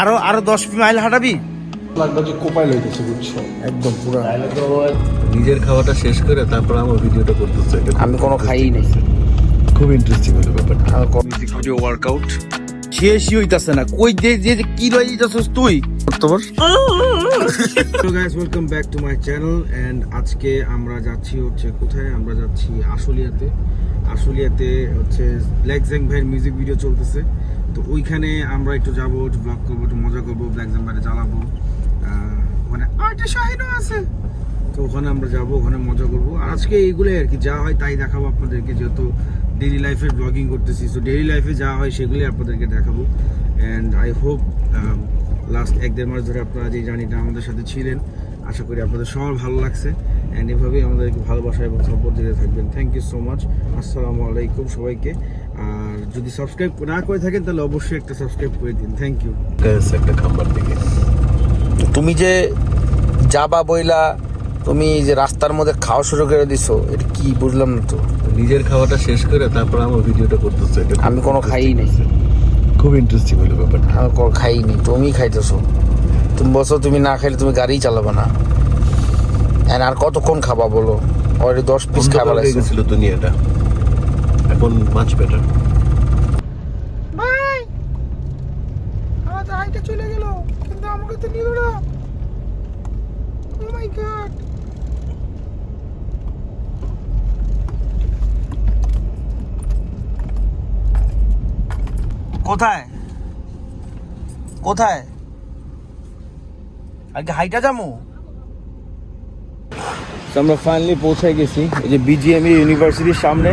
আরো আরো 10 মাইল হাঁটাবি। লাগবে যে কোপাই লইতেছে বুঝছো, একদম পুরো। নিজের খাওয়াটা শেষ করে তারপর আমার ভিডিওটা করতেছে। আমি কোনো খাইই নাই। খুব ইন্টারেস্টিং হলো ব্যাপারটা। মিউজিক ভিডিও ওয়ার্কআউট শেষই হইতাছে না। কই যে কি লই যাচ্ছস তুই? তোর hello guys, welcome back to my channel. And আজকে আমরা যাচ্ছি হচ্ছে কোথায়? আমরা যাচ্ছি আশুলিয়াতে। আশুলিয়াতে হচ্ছে ব্ল্যাক জ্যাং ভাইয়ের মিউজিক ভিডিও চলতেছে। তো ওইখানে আমরা একটু যাবো, একটু ব্লগ করবো, একটু মজা করবো, ব্ল্যাক জ্যাং ভাইয়ের জ্বালাবো। ওখানে আর্টে শাহিনও আছে, তো ওখানে আমরা যাবো, ওখানে মজা করবো। আজকে এইগুলোই আর কি, যা হয় তাই দেখাবো আপনাদেরকে, যেহেতু ডেইলি লাইফের ব্লগিং করতেছি। সো ডেইলি লাইফে যা হয় সেগুলোই আপনাদেরকে দেখাবো। অ্যান্ড আই হোপ লাস্ট 1-1.5 মাস ধরে আপনারা যে জার্নিটা আমাদের সাথে ছিলেন, আশা করি আপনাদের সবার ভালো লাগছে। অ্যান্ড এভাবেই আমাদেরকে ভালোবাসা এবং সাপোর্ট দিতে থাকবেন। Thank you so much. আসসালামু আলাইকুম সবাইকে। আর যদি সাবস্ক্রাইব না করে থাকেন তাহলে অবশ্যই একটা সাবস্ক্রাইব করে দিন। Thank you. একটা খাম্বার দিকে তুমি যে যাবা বইলা, তুমি যে রাস্তার মধ্যে খাওয়া শুরু করে দিছো, এটা কি বুঝলাম না তো। নিজের খাওয়াটা শেষ করে তারপর আমার ভিডিওটা করতেছে। আমি কোনো খাইই নাই। খুব ইন্টারেস্টিং হলো ব্যাপারটা। আমি কোনো খাইনি, তুমি খাইতেছো। তুমি বলছো তুমি না খাইলে তুমি গাড়ি চালাবে না। আর কতক্ষণ খাবা বলো? অলরেডি 10 পিস খাবার হয়ে লাগছে। গেছিল দুনিয়াটা, এখন মাছ বেটার। ভাই আমার হাইটে চলে গেল, কিন্তু আমাকে তো নিল না। ও মাই গড। কোথায় কোথায় আজকে হাইটা যাবো? আমরা ফাইনালি পৌঁছে গেছি এই যে বিজিএমই ইউনিভার্সিটির সামনে।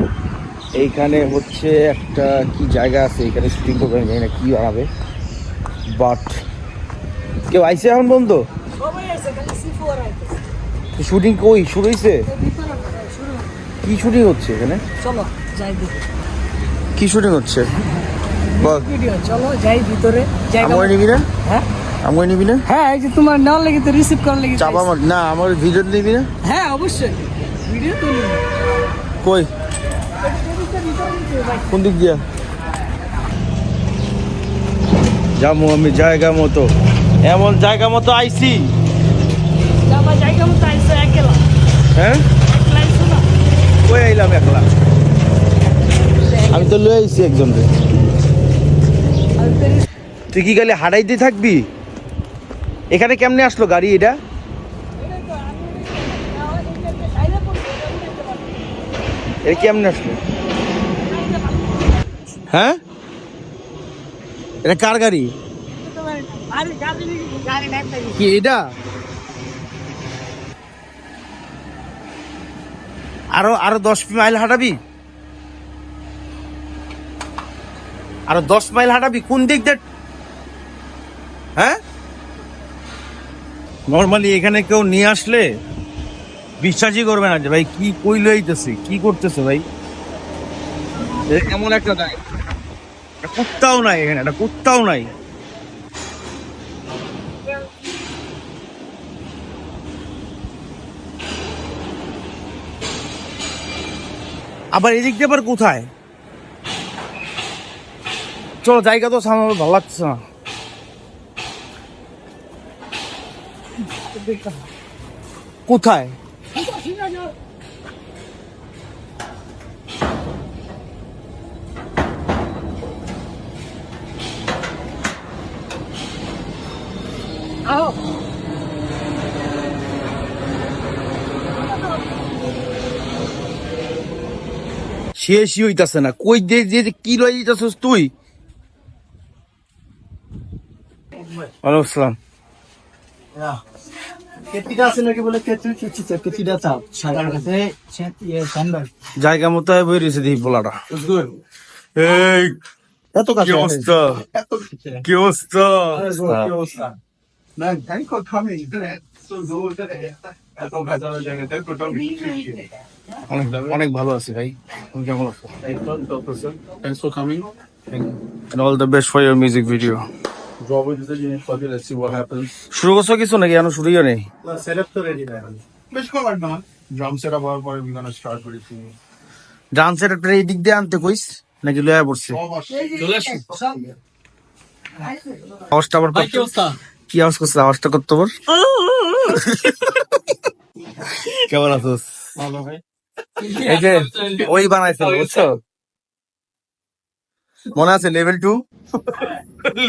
এইখানে হচ্ছে একটা কি জায়গা আছে, এখানে শুটিং করবে, আমি জানি না কি বানাবে। বাট কেউ আইসে এখন বন্ধু? শুটিং কই শুরু হয়েছে? কি শুটিং হচ্ছে এখানে? চলো যাই কি শুটিং হচ্ছে বল। ভিডিও, চলো যাই ভিতরে। আমার নিবি না? হ্যাঁ আমার নিবি না? হ্যাঁ, এই যে তোমার নেওয়ার লেগে তো রিসিভ করার লেগে চাপা আমার না, আমার ভিডিও নিবি না? হ্যাঁ অবশ্যই ভিডিও তো নিবো। কই কোন দিক দিয়া যাবো? আমি জায়গা মতো, এমন জায়গা মতো আইছি। যাবা জায়গা মতো আইসো একলা, হ্যাঁ একলা আইসো না। কই আইলাম একলা? আমি তো লয়ে আইছি একজনকে। আমি তো তুই কি খালি হারাইতে থাকবি? এখানে কেমনে আসলো গাড়ি এটা? এটা কেমনে আসলো? হ্যাঁ এটা কার গাড়ি? কি এটা? আরো আরো 10 মাইল হাঁটাবি? আরো 10 মাইল হাঁটাবি? কোন দিক দিয়ে? হ্যাঁ নর্মালি এখানে কেউ নিয়ে আসলে বিশ্বাসই করবে না যে ভাই কি কই লইতেছে, কি করতেছে ভাই। এমন একটা জায়গা, একটা কুত্তাও নাই এখানে, একটা কুত্তাও নাই। আবার এদিক দিয়ে আবার কোথায়? চলো জায়গা তো সামনে ভালো লাগছে না। কোথায়? শেষই হইতাছে না। কই যে কি লই যাচ্ছস তুই? ওয়ালাইকুম আসসালাম। কেটিটা আছে নাকি বলে কেটিটা চাও সাদার কাছে স্যান্ডাল জায়গা মতো বই রয়েছে দেখি বলাটা। এই এত কাছে কি অবস্থা, কি অবস্থা? কি অবস্থা না থ্যাংক ফর কামিং সো জোর এত বাজার জায়গাতে টোটাল অনেক অনেক ভালো আছি ভাই। তুমি কেমন আছো? Thanks for coming And all the best for your music video. Drop with the জিনিস পাবি, লেটস সি হোয়াট হ্যাপেন্স। শুরু করছো কিছু নাকি এখনো শুরুই নেই? সেটআপ তো রেডি না এখন, বেশ কভার না। ড্রাম সেটআপ হওয়ার পরে we gonna start very soon. Dance সেটআপটা এই দিক দিয়ে আনতে কইস নাকি লয়া পড়ছে? চলে আসুন। আওয়াজটা আবার কি আওয়াজ করছে? আওয়াজটা করতে পার? কেমন আছোস? এই যে ওই বানাইছিল বুঝছো, মনে আছে লেভেল 2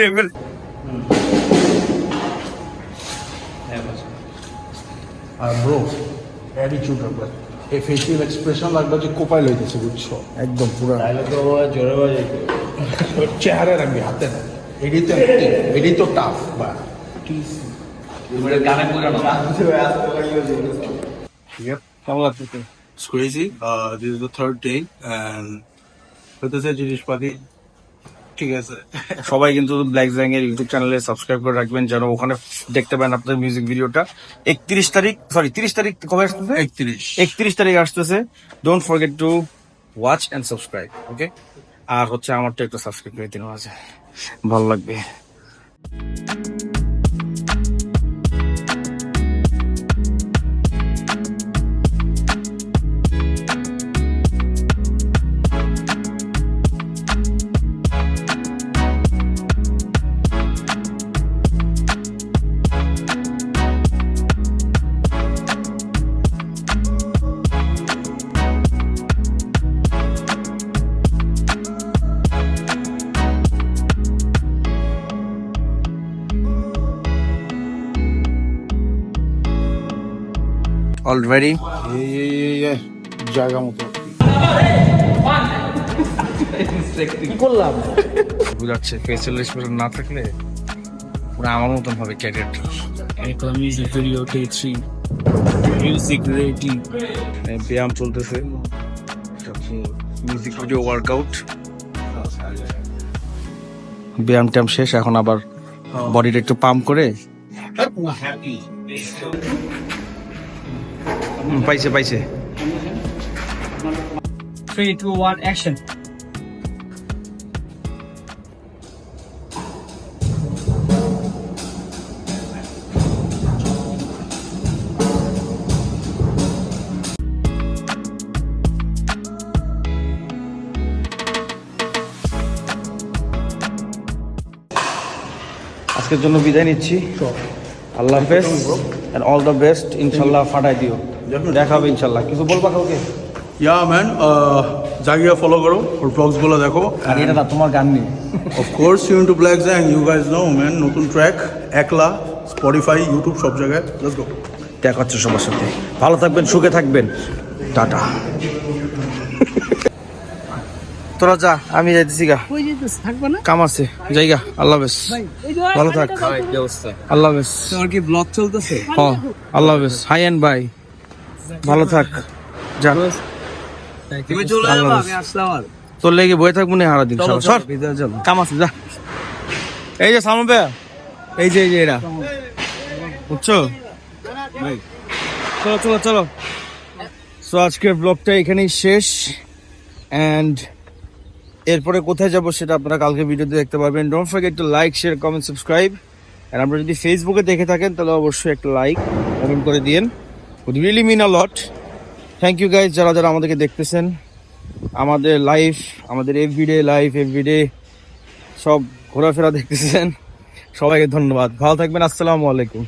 লেভেল আর ব্রো অ্যাটিটিউড রাখবে, এই ফেসিয়াল এক্সপ্রেশন লাগবে যে কোপাই লইতেছে, বুঝছো? একদম পুরো চেহারা রাখবি, হাতে না। এটাই তো acting, এটাই তো টাফ বা কেমন লাগছে? It's crazy. This is the third day and হতেছে জিনিসপাতি ঠিক আছে। সবাই কিন্তু ব্ল্যাক জ্যাং এর ইউটিউব চ্যানেলে সাবস্ক্রাইব করে রাখবেন যেন ওখানে দেখতে পারেন আপনার মিউজিক ভিডিওটা। 30 তারিখ কবে আসতেছে? 31 তারিখ আসতেছে। Don't forget to watch and subscribe, okay? আর হচ্ছে আমারটা একটু সাবস্ক্রাইব করে দিন, আছে ভালো লাগবে। অলরেডি জায়গা মতো বুঝাচ্ছে ফেসিয়াল এক্সপ্রেশন না থাকলে পুরো আমার মতন হবে ক্যারেক্টার। মিউজিক ভিডিও টেছি, মিউজিক রেডি, ব্যায়াম চলতেছে, মিউজিক ভিডিও ওয়ার্কআউট, ব্যায়াম ট্যাম শেষ, এখন আবার বডিটা একটু পাম্প করে পাইছে 3, 2, 1, action. আজকের জন্য বিদায় নিচ্ছি। আল্লাহ হাফেজ এন্ড অল দ্য বেস্ট। ইনশাল্লাহ ফাটাই দিও, দেখা হবে ইনশাল্লাহ। কিছু বলবা কাউকে? ইয়া ম্যান, জাগিয়া ফলো করো, ওর ব্লগসগুলো দেখো। আর এটা না তোমার গান নেই। Of course you into black জ্যাং, ইউ গাইজ নো ম্যান। নতুন ট্র্যাক একলা, স্পটিফাই, ইউটিউব সব জায়গায়। Let's go. দেখা হচ্ছে সবার সাথে। ভালো থাকবেন, সুখে থাকবেন, টাটা। তোরা যা, আমি যাইতেছি গা, কাম আছে, জায়গা। আল্লাহ হাফেজ, ভালো থাক। আল্লাহ হাফেজ। তোমার কি ব্লগ চলতেছে? হ্যাঁ, আল্লাহ হাফেজ। হাই এন্ড বাই, ভালো থাক। যা, তুমি চলে আল্লাহ যাবো, হাফেজ। আমি আসলাম। আর তোর লেগে বয়ে থাকবো না সারাদিন। চলো, সর, ভিতরে চলো। কাম আছে, যা। এই যে সালমান ভাইয়া, এই যে এরা, বুঝছো? চলো। সো আজকের ব্লগটা এখানেই শেষ, অ্যান্ড এরপরে কোথায় যাব সেটা আপনারা কালকে ভিডিওতে দেখতে পারবেন। Don't forget to like, share, comment, subscribe. আর আপনারা যদি ফেসবুকে দেখে থাকেন তাহলে অবশ্যই একটা লাইক কমেন্ট করে দিন, would really mean a lot. Thank you guys যারা যারা আমাদেরকে দেখতেছেন, আমাদের লাইফ, আমাদের এভরিডে সব ঘোরাফেরা দেখতেছেন। সবাইকে ধন্যবাদ, ভালো থাকবেন। আসসালামু আলাইকুম।